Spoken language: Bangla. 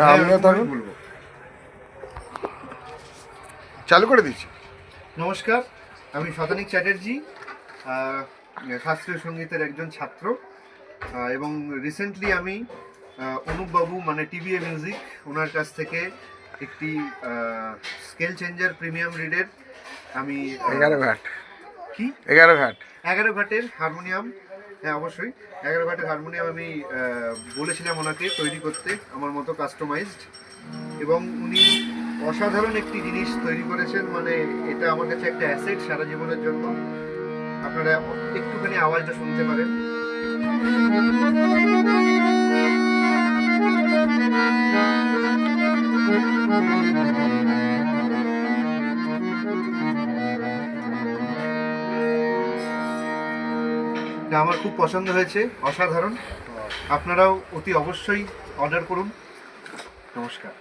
হ্যাঁ, আমিও ওরকম তখন আমি বলবো। চালু করে দিচ্ছি। নমস্কার, আমি শতানিক চ্যাটার্জি, আহ, শাস্ত্রীয় সঙ্গীতের একজন ছাত্র, এবং রিসেন্টলি আমি অনুপ বাবু মানে টিভিএ মিউজিক ওনার কাছ থেকে একটি স্কেল চেঞ্জার প্রিমিয়াম রিডের আমি 11 ঘাট, কি 11 ঘাট। 11 ঘাটের হারমোনিয়াম, হ্যাঁ অবশ্যই 11 ঘাটের হারমোনিয়াম আমি বলেছিলাম ওনাকে তৈরি করতে আমার মতো কাস্টমাইজড, এবং উনি অসাধারণ একটি জিনিস তৈরি করেছেন। মানে এটা আমার কাছে একটা অ্যাসেট সারা জীবনের জন্য। আপনারা একটুখানি আওয়াজটা শুনতে পারেন। এটা আমার খুব পছন্দ হয়েছে, অসাধারণ। আপনারাও অতি অবশ্যই অর্ডার করুন। নমস্কার।